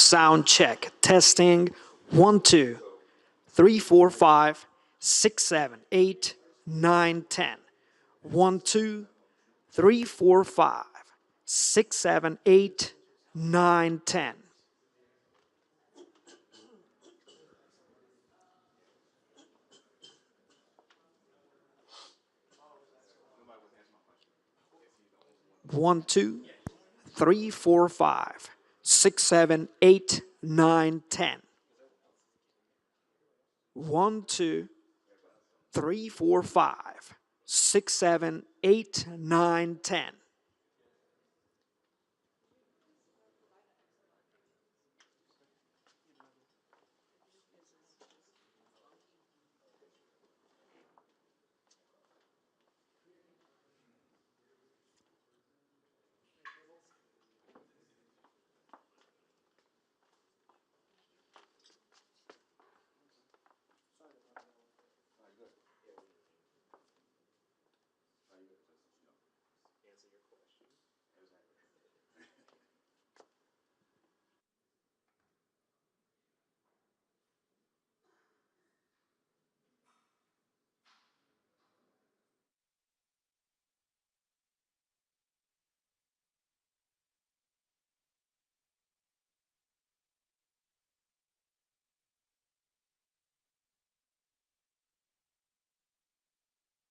Sound check. Testing. 1, 2, 3, 4, 5, 6, 7, 8, 9, 10. 1, 2, 3, 4, 5, 6, 7, 8, 9, 10. One, 2, 3, 4, 5, 6, 7, 8, 9, 10. 1, 2, 3, 4, 5, 6, 7, 8, 9, 10.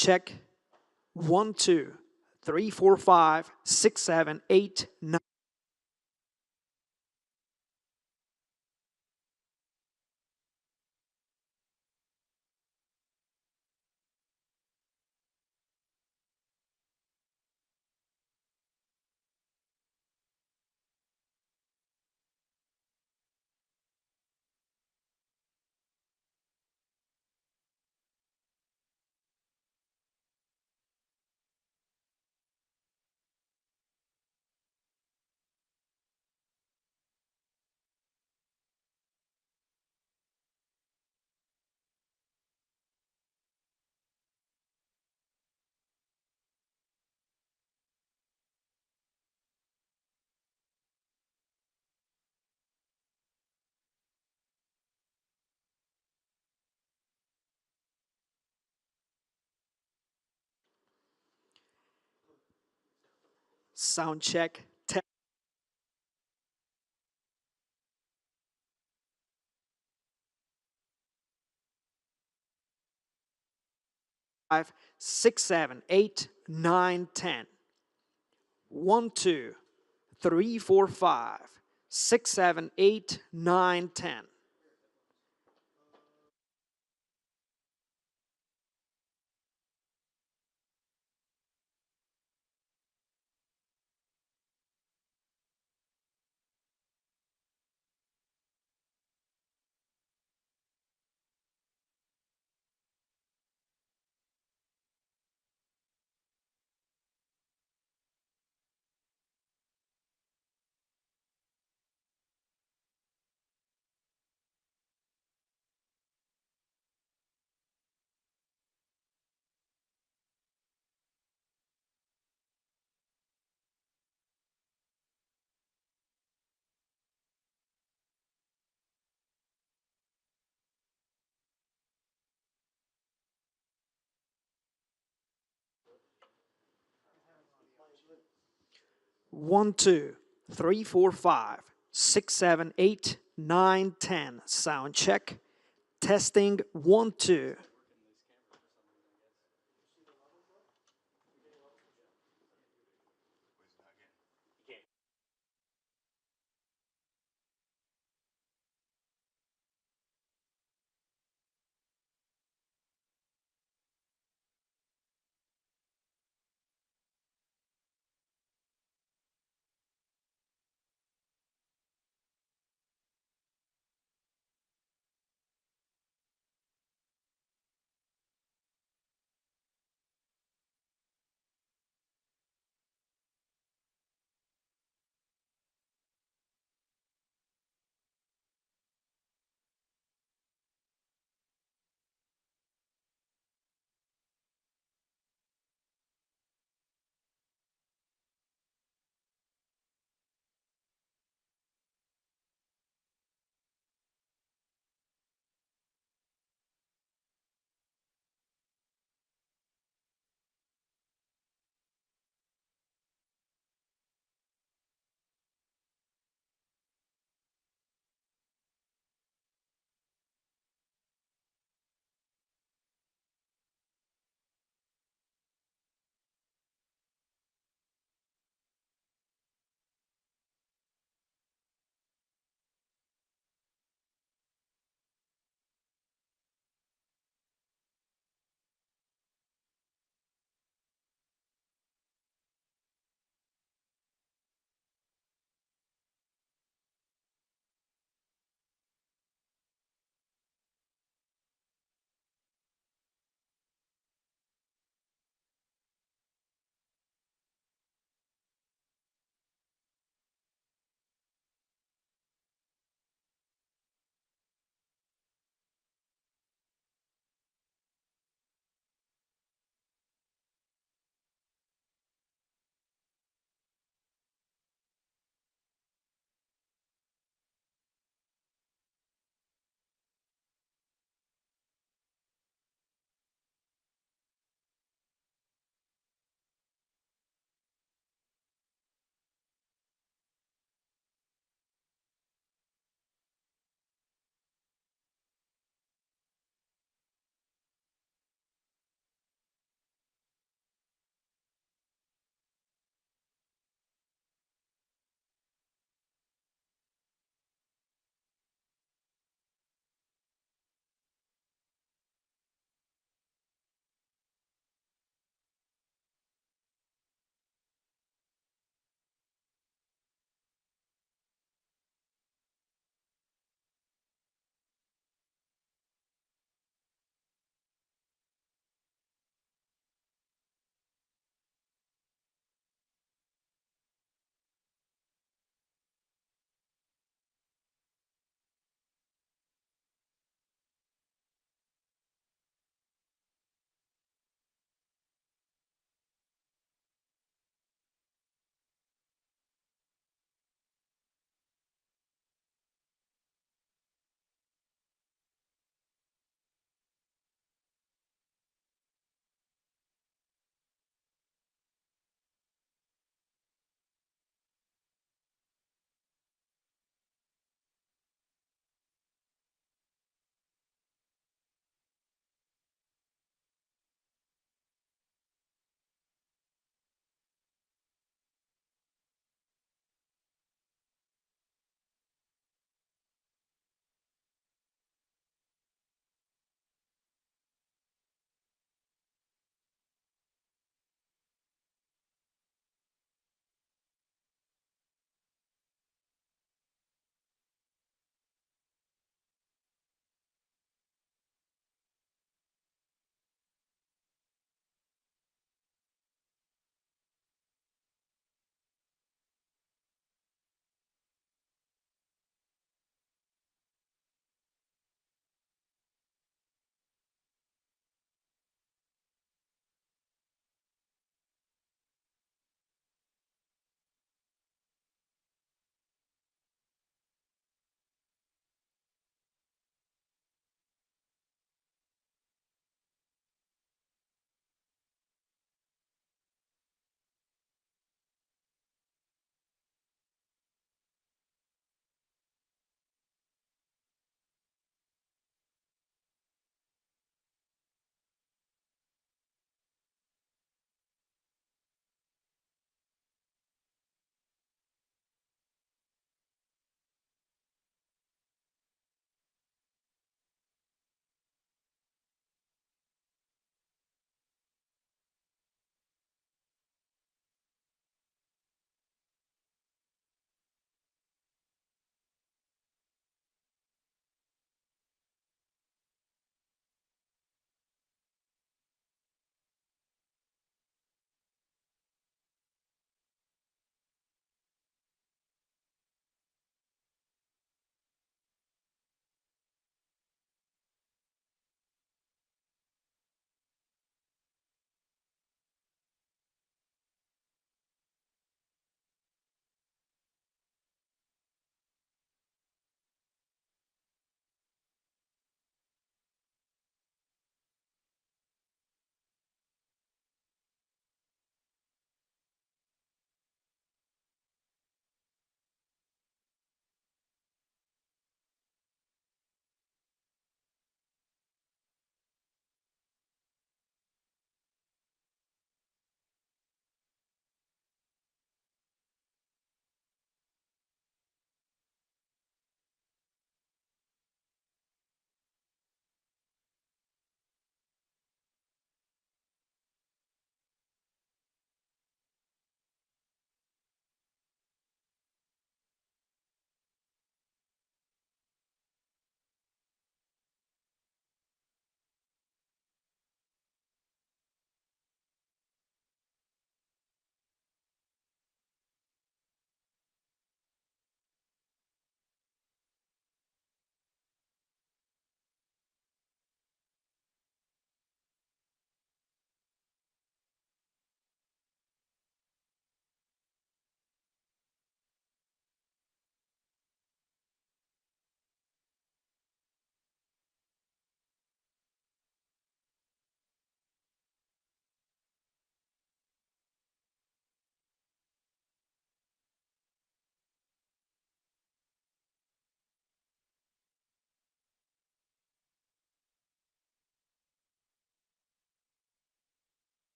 Check. 1, 2, 3, 4, 5, 6, 7, 8, 9. Sound check. 5, 6, 7, 8, 9, 10. 1, 2, 3, 4, 5, 6, 7, 8, 9, 10. One, 2, 3, 4, 5, 6, 7, 8, 9, 10. Sound check. Testing. 1, 2.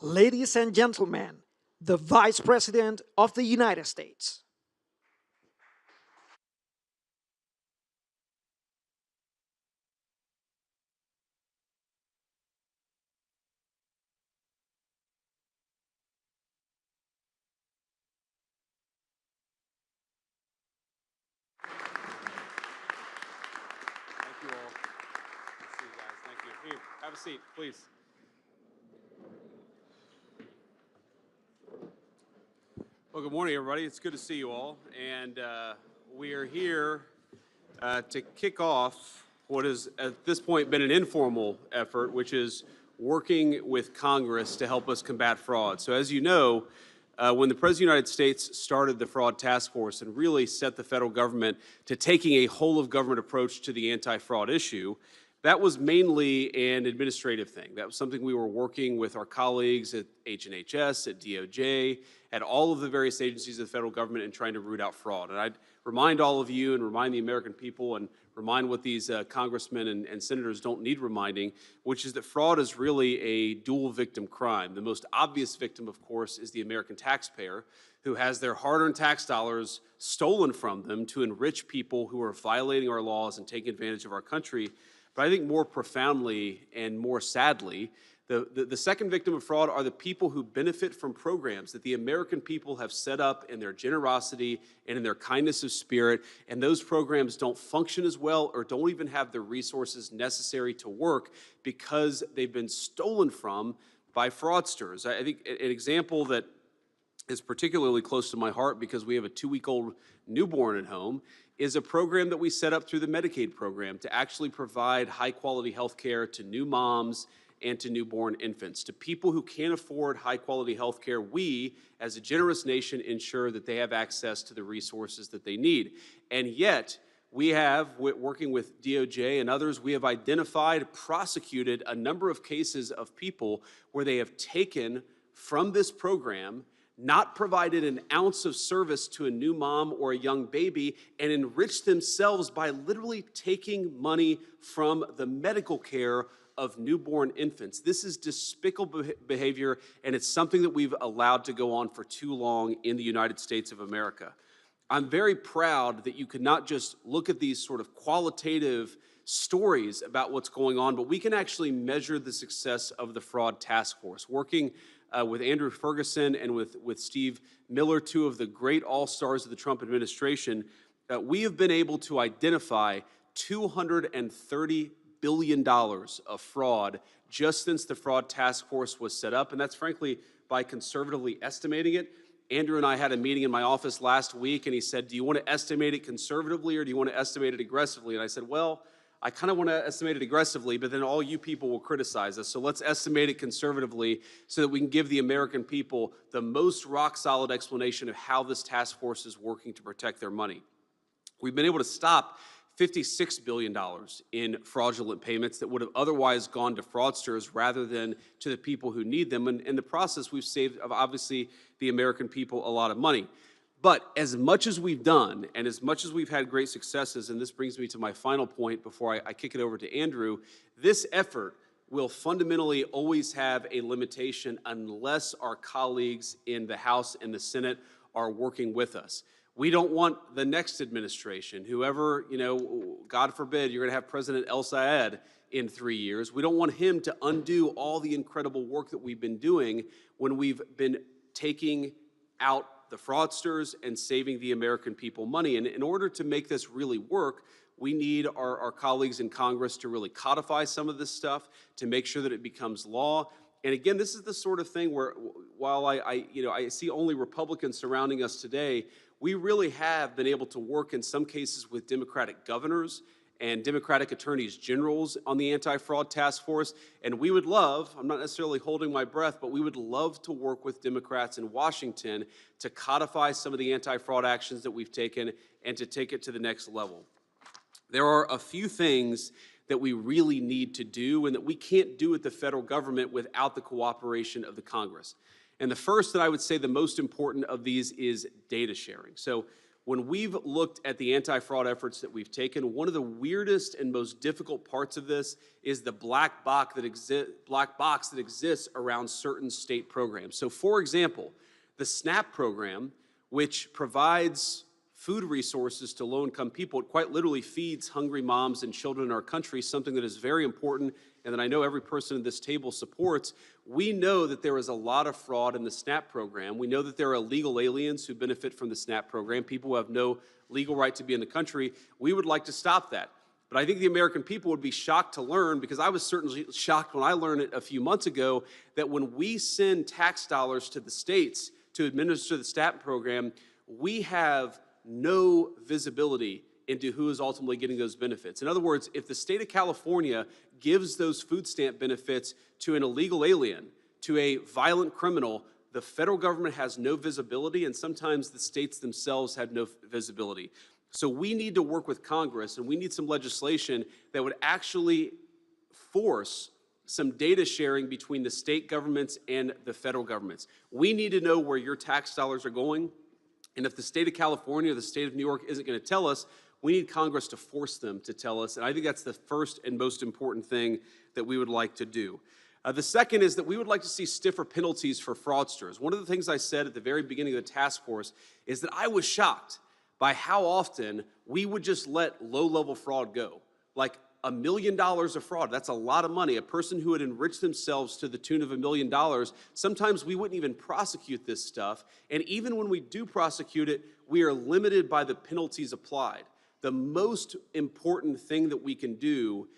Ladies and gentlemen, the Vice President of the United States. Thank you all. Good to see you guys. Thank you. Here, have a seat, please. Well, good morning, everybody. It's good to see you all. And we are here to kick off what has, at this point, been an informal effort, which is working with Congress to help us combat fraud. So as you know, when the President of the United States started the Fraud Task Force and really set the federal government to taking a whole-of-government approach to the anti-fraud issue, that was mainly an administrative thing. That was something we were working with our colleagues at H&HS, at DOJ, at all of the various agencies of the federal government in trying to root out fraud. And I'd remind all of you and remind the American people and remind what these congressmen and senators don't need reminding, which is that fraud is really a dual victim crime. The most obvious victim, of course, is the American taxpayer, who has their hard-earned tax dollars stolen from them to enrich people who are violating our laws and taking advantage of our country. But I think more profoundly and more sadly, the second victim of fraud are the people who benefit from programs that the American people have set up in their generosity and in their kindness of spirit, and those programs don't function as well or don't even have the resources necessary to work because they've been stolen from by fraudsters. I think an example that is particularly close to my heart because we have a 2-week-old newborn at home is a program that we set up through the Medicaid program to actually provide high-quality health care to new moms and to newborn infants. To people who can't afford high-quality health care, we, as a generous nation, ensure that they have access to the resources that they need. And yet, we have, working with DOJ and others, we have identified, prosecuted a number of cases of people where they have taken from this program, not provided an ounce of service to a new mom or a young baby, and enriched themselves by literally taking money from the medical care of newborn infants. This is despicable behavior, and it's something that we've allowed to go on for too long in the United States of America. I'm very proud that you could not just look at these sort of qualitative stories about what's going on, but we can actually measure the success of the Fraud Task Force. Working with Andrew Ferguson and with Steve Miller, two of the great all-stars of the Trump administration, we have been able to identify $230 billion of fraud just since the Fraud Task Force was set up, and that's frankly by conservatively estimating it. Andrew and I had a meeting in my office last week, and he said, do you want to estimate it conservatively or do you want to estimate it aggressively? And I said, well, I kind of want to estimate it aggressively, but then all you people will criticize us. So let's estimate it conservatively so that we can give the American people the most rock-solid explanation of how this task force is working to protect their money. We've been able to stop $56 billion in fraudulent payments that would have otherwise gone to fraudsters rather than to the people who need them. And in the process, we've saved, obviously, the American people a lot of money. But as much as we've done, and as much as we've had great successes, and this brings me to my final point before I kick it over to Andrew, this effort will fundamentally always have a limitation unless our colleagues in the House and the Senate are working with us. We don't want the next administration, whoever, God forbid, you're going to have President El Sayed in 3 years. We don't want him to undo all the incredible work that we've been doing when we've been taking out the fraudsters and saving the American people money. And in order to make this really work, we need our colleagues in Congress to really codify some of this stuff, to make sure that it becomes law. And again, this is the sort of thing where, while I see only Republicans surrounding us today, we really have been able to work in some cases with Democratic governors and Democratic attorneys generals on the anti-fraud task force. And we would love, I'm not necessarily holding my breath, but we would love to work with Democrats in Washington to codify some of the anti-fraud actions that we've taken and to take it to the next level. There are a few things that we really need to do and that we can't do at the federal government without the cooperation of the Congress. And the first, that I would say the most important of these, is data sharing. So when we've looked at the anti-fraud efforts that we've taken, one of the weirdest and most difficult parts of this is the black box that exists around certain state programs. So for example, the SNAP program, which provides food resources to low-income people, it quite literally feeds hungry moms and children in our country, something that is very important and that I know every person at this table supports. We know that there is a lot of fraud in the SNAP program. We know that there are illegal aliens who benefit from the SNAP program, people who have no legal right to be in the country. We would like to stop that. But I think the American people would be shocked to learn, because I was certainly shocked when I learned it a few months ago, that when we send tax dollars to the states to administer the SNAP program, we have no visibility into who is ultimately getting those benefits. In other words, if the state of California gives those food stamp benefits to an illegal alien, to a violent criminal, the federal government has no visibility, and sometimes the states themselves have no visibility. So we need to work with Congress, and we need some legislation that would actually force some data sharing between the state governments and the federal governments. We need to know where your tax dollars are going. And if the state of California or the state of New York isn't going to tell us, we need Congress to force them to tell us. And I think that's the first and most important thing that we would like to do. The second is that we would like to see stiffer penalties for fraudsters. One of the things I said at the very beginning of the task force is that I was shocked by how often we would just let low-level fraud go. Like $1 million of fraud, that's a lot of money. A person who had enriched themselves to the tune of $1 million, sometimes we wouldn't even prosecute this stuff. And even when we do prosecute it, we are limited by the penalties applied. The most important thing that we can do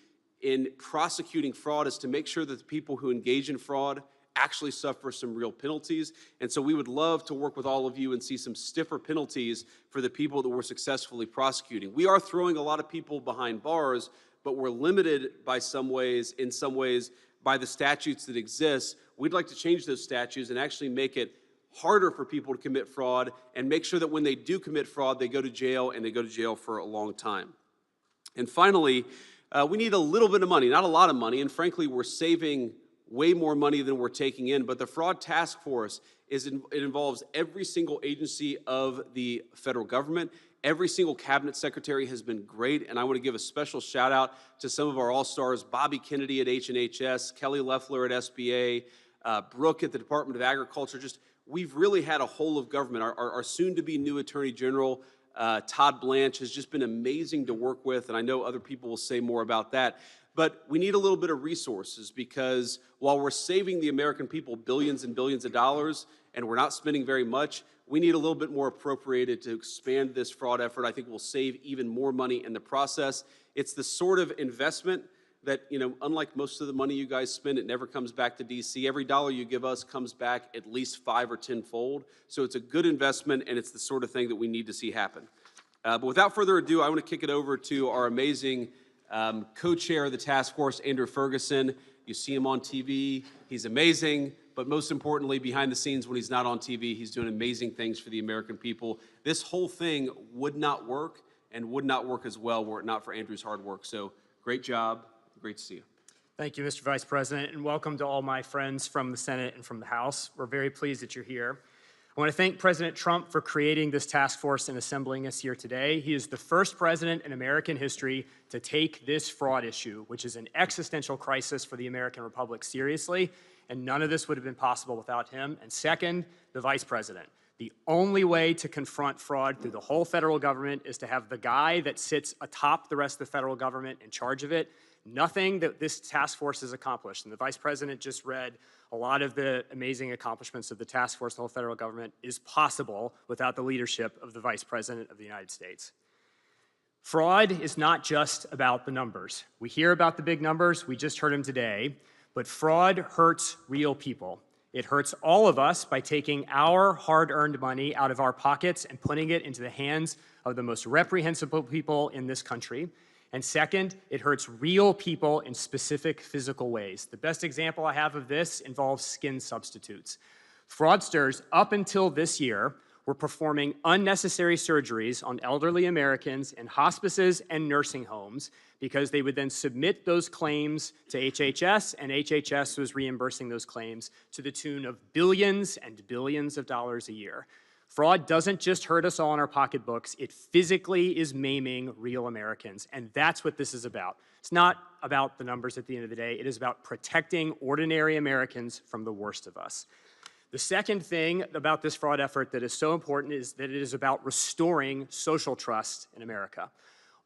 in prosecuting fraud is to make sure that the people who engage in fraud actually suffer some real penalties. And so we would love to work with all of you and see some stiffer penalties for the people that we're successfully prosecuting. We are throwing a lot of people behind bars, but we're limited in some ways, by the statutes that exist. We'd like to change those statutes and actually make it harder for people to commit fraud, and make sure that when they do commit fraud, they go to jail, and they go to jail for a long time. And finally, we need a little bit of money, not a lot of money, and frankly, we're saving way more money than we're taking in, but the Fraud Task Force, it involves every single agency of the federal government. Every single cabinet secretary has been great, and I want to give a special shout out to some of our all-stars, Bobby Kennedy at H&HS, Kelly Loeffler at SBA, Brooke at the Department of Agriculture. We've really had a whole of government. Our soon-to-be new Attorney General, Todd Blanche, has just been amazing to work with, and I know other people will say more about that. But we need a little bit of resources, because while we're saving the American people billions and billions of dollars, and we're not spending very much, we need a little bit more appropriated to expand this fraud effort. I think we'll save even more money in the process. It's the sort of investment that, unlike most of the money you guys spend, it never comes back to DC. Every dollar you give us comes back at least 5 or 10-fold. So it's a good investment, and it's the sort of thing that we need to see happen. But without further ado, I want to kick it over to our amazing co-chair of the task force, Andrew Ferguson. You see him on TV. He's amazing. But most importantly, behind the scenes when he's not on TV, he's doing amazing things for the American people. This whole thing would not work, and would not work as well were it not for Andrew's hard work. So great job. Great to see you. Thank you, Mr. Vice President, and welcome to all my friends from the Senate and from the House. We're very pleased that you're here. I want to thank President Trump for creating this task force and assembling us here today. He is the first president in American history to take this fraud issue, which is an existential crisis for the American Republic, seriously, and none of this would have been possible without him. And second, the Vice President. The only way to confront fraud through the whole federal government is to have the guy that sits atop the rest of the federal government in charge of it. Nothing that this task force has accomplished, and the Vice President just read a lot of the amazing accomplishments of the task force and the whole federal government, is possible without the leadership of the Vice President of the United States. Fraud is not just about the numbers. We hear about the big numbers, we just heard them today, but fraud hurts real people. It hurts all of us by taking our hard-earned money out of our pockets and putting it into the hands of the most reprehensible people in this country. And second, it hurts real people in specific physical ways. The best example I have of this involves skin substitutes. Fraudsters, up until this year, were performing unnecessary surgeries on elderly Americans in hospices and nursing homes because they would then submit those claims to HHS, and HHS was reimbursing those claims to the tune of billions and billions of dollars a year. Fraud doesn't just hurt us all in our pocketbooks, it physically is maiming real Americans, and that's what this is about. It's not about the numbers at the end of the day, it is about protecting ordinary Americans from the worst of us. The second thing about this fraud effort that is so important is that it is about restoring social trust in America.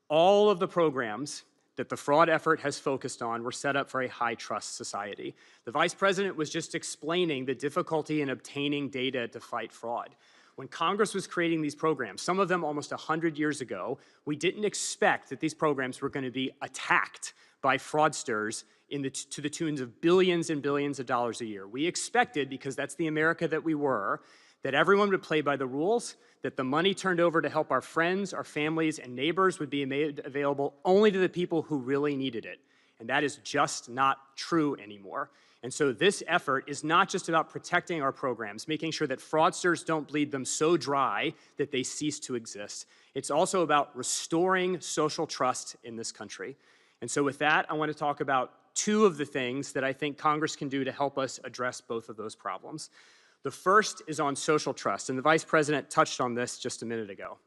All of the programs that the fraud effort has focused on were set up for a high-trust society. The Vice President was just explaining the difficulty in obtaining data to fight fraud. When Congress was creating these programs, some of them almost 100 years ago, we didn't expect that these programs were going to be attacked by fraudsters to the tunes of billions and billions of dollars a year. We expected, because that's the America that we were, that everyone would play by the rules, that the money turned over to help our friends, our families, and neighbors would be made available only to the people who really needed it. And that is just not true anymore. And so this effort is not just about protecting our programs, making sure that fraudsters don't bleed them so dry that they cease to exist. It's also about restoring social trust in this country. And so with that, I want to talk about two of the things that I think Congress can do to help us address both of those problems. The first is on social trust, and the Vice President touched on this just a minute ago.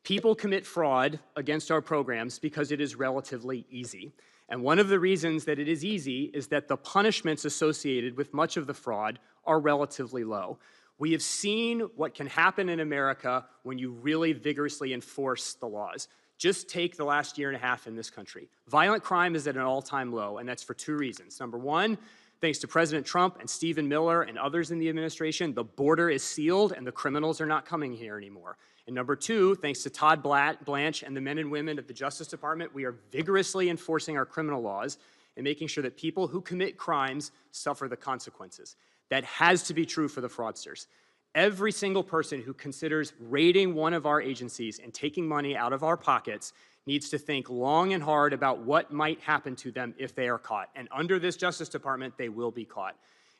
People commit fraud against our programs because it is relatively easy. And one of the reasons that it is easy is that the punishments associated with much of the fraud are relatively low. We have seen what can happen in America when you really vigorously enforce the laws. Just take the last year and a half in this country. Violent crime is at an all-time low, and that's for two reasons. Number one, thanks to President Trump and Stephen Miller and others in the administration, the border is sealed and the criminals are not coming here anymore. And number two, thanks to Todd Blanche and the men and women at the Justice Department, we are vigorously enforcing our criminal laws and making sure that people who commit crimes suffer the consequences. That has to be true for the fraudsters. Every single person who considers raiding one of our agencies and taking money out of our pockets needs to think long and hard about what might happen to them if they are caught. And under this Justice Department, they will be caught.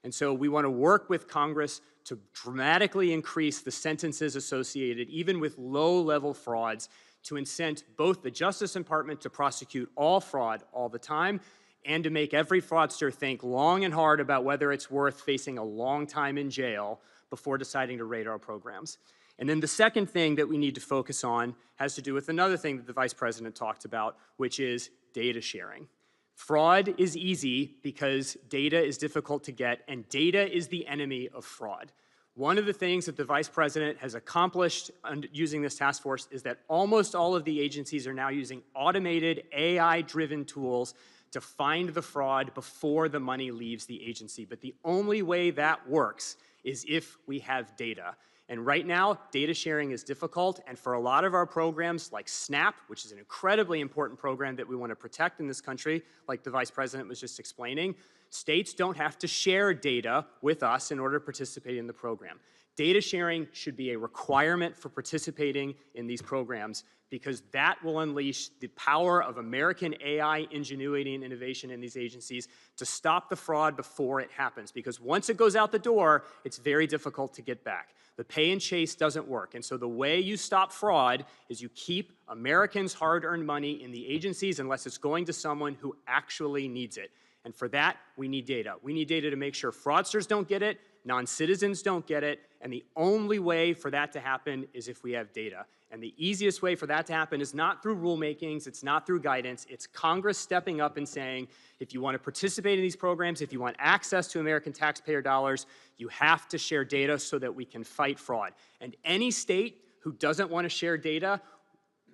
And so we want to work with Congress to dramatically increase the sentences associated, even with low-level frauds, to incent both the Justice Department to prosecute all fraud all the time and to make every fraudster think long and hard about whether it's worth facing a long time in jail before deciding to raid our programs. And then the second thing that we need to focus on has to do with another thing that the Vice President talked about, which is data sharing. Fraud is easy because data is difficult to get, and data is the enemy of fraud. One of the things that the Vice President has accomplished using this task force is that almost all of the agencies are now using automated AI-driven tools to find the fraud before the money leaves the agency. But the only way that works is if we have data. And right now, data sharing is difficult, and for a lot of our programs like SNAP, which is an incredibly important program that we want to protect in this country, like the Vice President was just explaining, states don't have to share data with us in order to participate in the program. Data sharing should be a requirement for participating in these programs because that will unleash the power of American AI ingenuity and innovation in these agencies to stop the fraud before it happens. Because once it goes out the door, it's very difficult to get back. The pay and chase doesn't work. And so the way you stop fraud is you keep Americans' hard-earned money in the agencies unless it's going to someone who actually needs it. And for that, we need data. We need data to make sure fraudsters don't get it, non-citizens don't get it, and the only way for that to happen is if we have data. And the easiest way for that to happen is not through rulemakings, it's not through guidance, it's Congress stepping up and saying, if you want to participate in these programs, if you want access to American taxpayer dollars, you have to share data so that we can fight fraud. And any state who doesn't want to share data,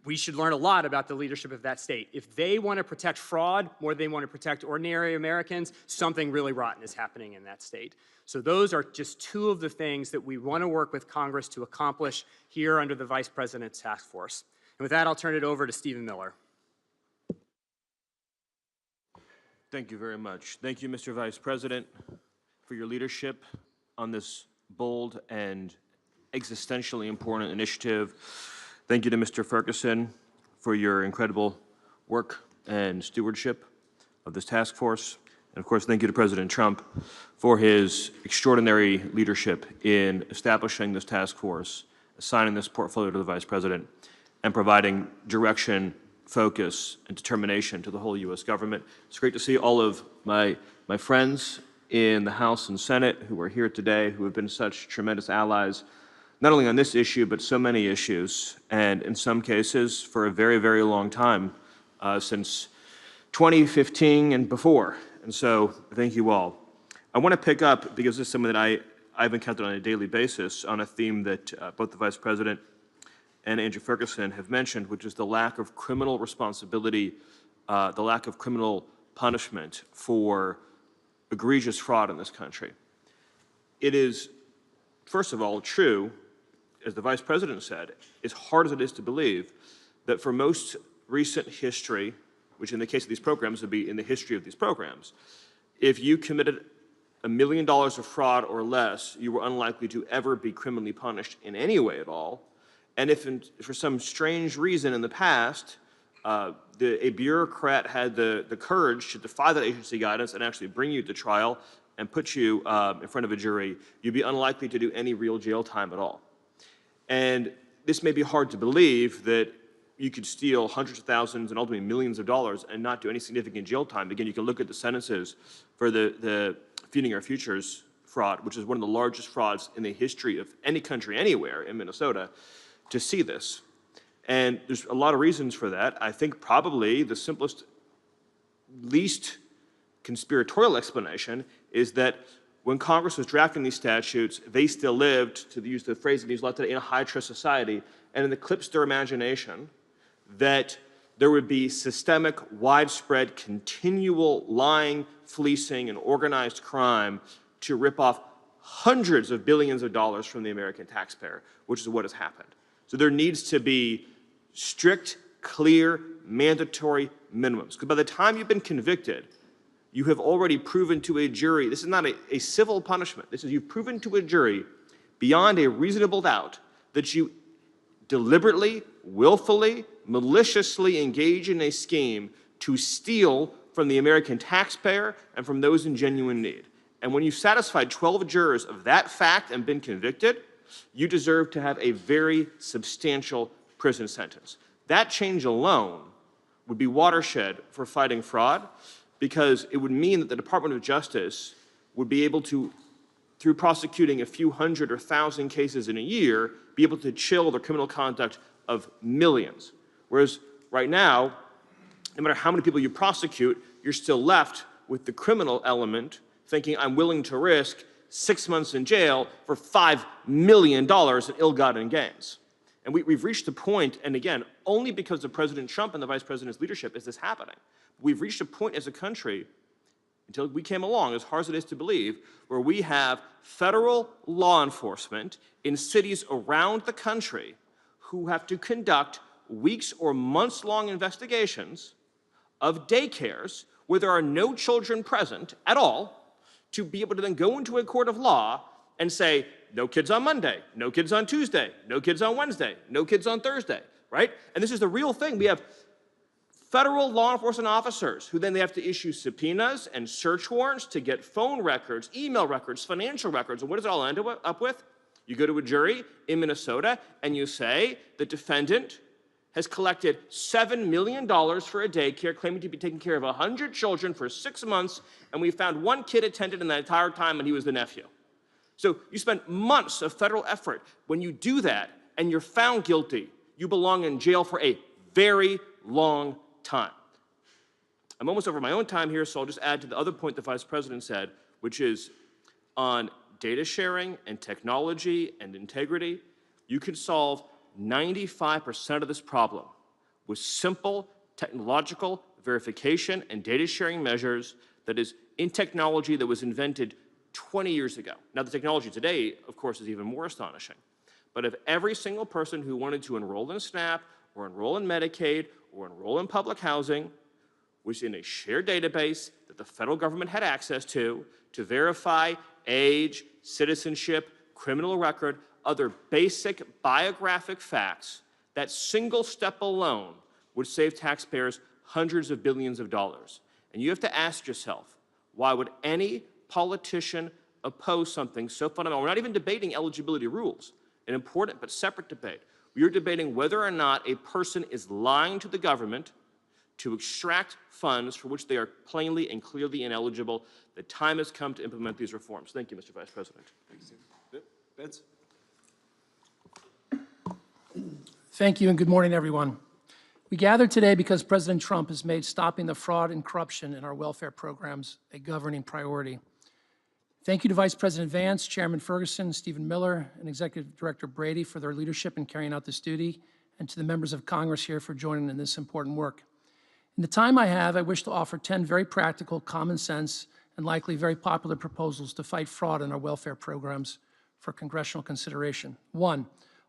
we should learn a lot about the leadership of that state. If they want to protect fraud more than they want to protect ordinary Americans, something really rotten is happening in that state. So those are just two of the things that we want to work with Congress to accomplish here under the Vice President's task force. And with that, I'll turn it over to Stephen Miller. Thank you very much. Thank you, Mr. Vice President, for your leadership on this bold and existentially important initiative. Thank you to Mr. Ferguson for your incredible work and stewardship of this task force. And of course, thank you to President Trump for his extraordinary leadership in establishing this task force, assigning this portfolio to the Vice President, and providing direction, focus, and determination to the whole U.S. government. It's great to see all of my friends in the House and Senate who are here today, who have been such tremendous allies, not only on this issue, but so many issues, and in some cases for a very, very long time, since 2015 and before. And so, thank you all. I want to pick up, because this is something that I've encountered on a daily basis, on a theme that both the Vice President and Andrew Ferguson have mentioned, which is the lack of criminal responsibility, the lack of criminal punishment for egregious fraud in this country. It is, first of all, true, as the Vice President said, as hard as it is to believe, that for most recent history, which in the case of these programs would be in the history of these programs, if you committed $1 million of fraud or less, you were unlikely to ever be criminally punished in any way at all. And if for some strange reason in the past, a bureaucrat had the courage to defy that agency guidance and actually bring you to trial and put you in front of a jury, you'd be unlikely to do any real jail time at all. And this may be hard to believe, that you could steal hundreds of thousands and ultimately millions of dollars and not do any significant jail time. Again, you can look at the sentences for the Feeding Our Futures fraud, which is one of the largest frauds in the history of any country anywhere in Minnesota, to see this. And there's a lot of reasons for that. I think probably the simplest, least conspiratorial explanation is that when Congress was drafting these statutes, they still lived, to use the phrase that he's left in a high-trust society, and it eclipsed their imagination that there would be systemic, widespread, continual lying, fleecing, and organized crime to rip off hundreds of billions of dollars from the American taxpayer, which is what has happened. So there needs to be strict, clear, mandatory minimums. Because by the time you've been convicted, you have already proven to a jury, this is not a civil punishment, this is you've proven to a jury beyond a reasonable doubt that you deliberately, willfully, maliciously engage in a scheme to steal from the American taxpayer and from those in genuine need. And when you've satisfied 12 jurors of that fact and been convicted, you deserve to have a very substantial prison sentence. That change alone would be watershed for fighting fraud, because it would mean that the Department of Justice would be able to, through prosecuting a few hundred or thousand cases in a year, be able to chill the criminal conduct of millions. Whereas right now, no matter how many people you prosecute, you're still left with the criminal element thinking, I'm willing to risk 6 months in jail for $5 million in ill-gotten gains. And we've reached a point, and again, only because of President Trump and the Vice President's leadership is this happening. We've reached a point as a country, until we came along, as hard as it is to believe, where we have federal law enforcement in cities around the country who have to conduct weeks or months-long investigations of daycares where there are no children present at all, to be able to then go into a court of law and say, no kids on Monday, no kids on Tuesday, no kids on Wednesday, no kids on Thursday, right? And this is the real thing. We have federal law enforcement officers who then they have to issue subpoenas and search warrants to get phone records, email records, financial records. And what does it all end up with? You go to a jury in Minnesota and you say the defendant has collected $7 million for a daycare, claiming to be taking care of 100 children for 6 months, and we found one kid attended in that entire time, and he was the nephew. So you spent months of federal effort. When you do that and you're found guilty, you belong in jail for a very long time. I'm almost over my own time here, so I'll just add to the other point the Vice President said, which is on data sharing and technology and integrity, you can solve 95% of this problem with simple technological verification and data sharing measures that is in technology that was invented 20 years ago. Now, the technology today, of course, is even more astonishing. But if every single person who wanted to enroll in SNAP or enroll in Medicaid or enroll in public housing was in a shared database that the federal government had access to verify age, citizenship, criminal record, other basic biographic facts, that single step alone would save taxpayers hundreds of billions of dollars. And you have to ask yourself, why would any politician oppose something so fundamental? We're not even debating eligibility rules, an important but separate debate. We are debating whether or not a person is lying to the government to extract funds for which they are plainly and clearly ineligible. The time has come to implement these reforms. Thank you, Mr. Vice President. Thank you. Vance? Thank you and good morning, everyone. We gather today because President Trump has made stopping the fraud and corruption in our welfare programs a governing priority. Thank you to Vice President Vance, Chairman Ferguson, Stephen Miller, and Executive Director Brady for their leadership in carrying out this duty, and to the members of Congress here for joining in this important work. In the time I have, I wish to offer 10 very practical, common sense, and likely very popular proposals to fight fraud in our welfare programs for congressional consideration. 1,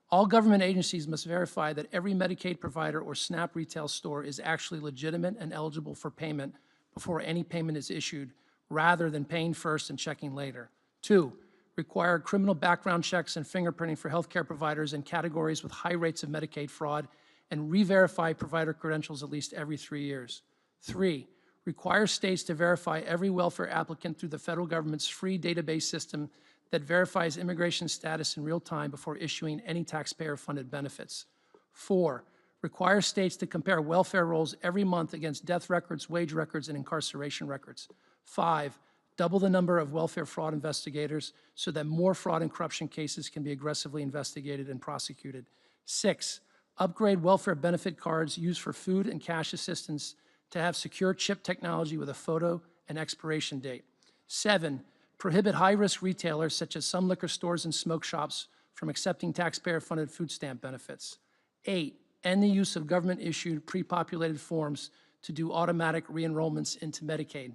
all government agencies must verify that every Medicaid provider or SNAP retail store is actually legitimate and eligible for payment before any payment is issued, rather than paying first and checking later. 2, require criminal background checks and fingerprinting for healthcare providers in categories with high rates of Medicaid fraud, and re-verify provider credentials at least every 3 years. 3, require states to verify every welfare applicant through the federal government's free database system that verifies immigration status in real time before issuing any taxpayer-funded benefits. 4, require states to compare welfare rolls every month against death records, wage records, and incarceration records. 5, double the number of welfare fraud investigators so that more fraud and corruption cases can be aggressively investigated and prosecuted. 6, upgrade welfare benefit cards used for food and cash assistance to have secure chip technology with a photo and expiration date. 7, prohibit high-risk retailers, such as some liquor stores and smoke shops, from accepting taxpayer-funded food stamp benefits. 8, end the use of government-issued pre-populated forms to do automatic re-enrollments into Medicaid.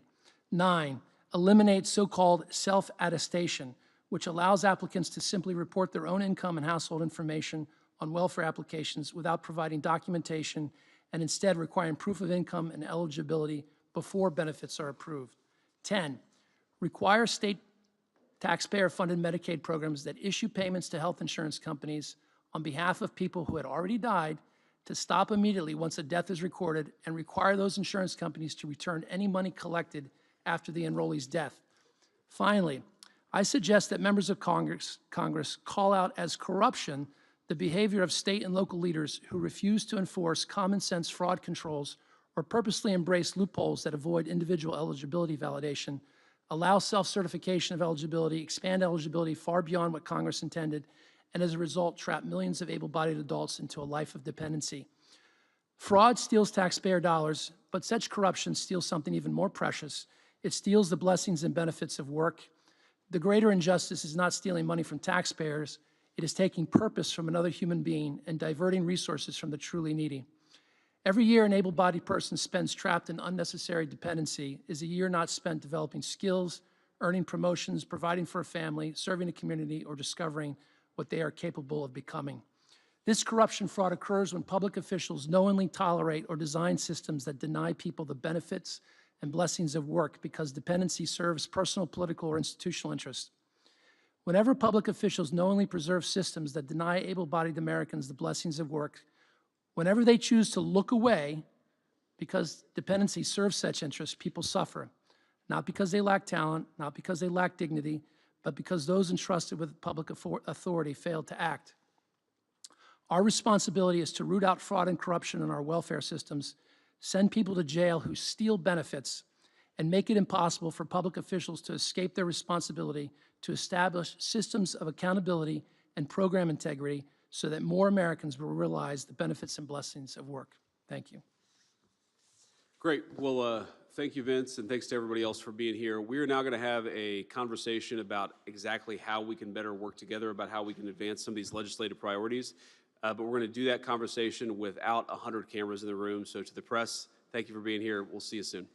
9, eliminate so-called self-attestation, which allows applicants to simply report their own income and household information on welfare applications without providing documentation, and instead requiring proof of income and eligibility before benefits are approved. 10, require state taxpayer-funded Medicaid programs that issue payments to health insurance companies on behalf of people who had already died to stop immediately once a death is recorded, and require those insurance companies to return any money collected after the enrollee's death. Finally, I suggest that members of Congress call out as corruption the behavior of state and local leaders who refuse to enforce common sense fraud controls or purposely embrace loopholes that avoid individual eligibility validation, allow self-certification of eligibility, expand eligibility far beyond what Congress intended, and as a result, trap millions of able-bodied adults into a life of dependency. Fraud steals taxpayer dollars, but such corruption steals something even more precious. It steals the blessings and benefits of work. The greater injustice is not stealing money from taxpayers. It is taking purpose from another human being and diverting resources from the truly needy. Every year an able-bodied person spends trapped in unnecessary dependency is a year not spent developing skills, earning promotions, providing for a family, serving a community, or discovering what they are capable of becoming. This corruption fraud occurs when public officials knowingly tolerate or design systems that deny people the benefits and blessings of work because dependency serves personal, political, or institutional interests. Whenever public officials knowingly preserve systems that deny able-bodied Americans the blessings of work, whenever they choose to look away because dependency serves such interests, people suffer, not because they lack talent, not because they lack dignity, but because those entrusted with public authority failed to act. Our responsibility is to root out fraud and corruption in our welfare systems, send people to jail who steal benefits, and make it impossible for public officials to escape their responsibility to establish systems of accountability and program integrity so that more Americans will realize the benefits and blessings of work. Thank you. Great. Well, thank you, Vince, and thanks to everybody else for being here. We're now going to have a conversation about exactly how we can better work together, about how we can advance some of these legislative priorities. But we're going to do that conversation without 100 cameras in the room. So to the press, thank you for being here. We'll see you soon.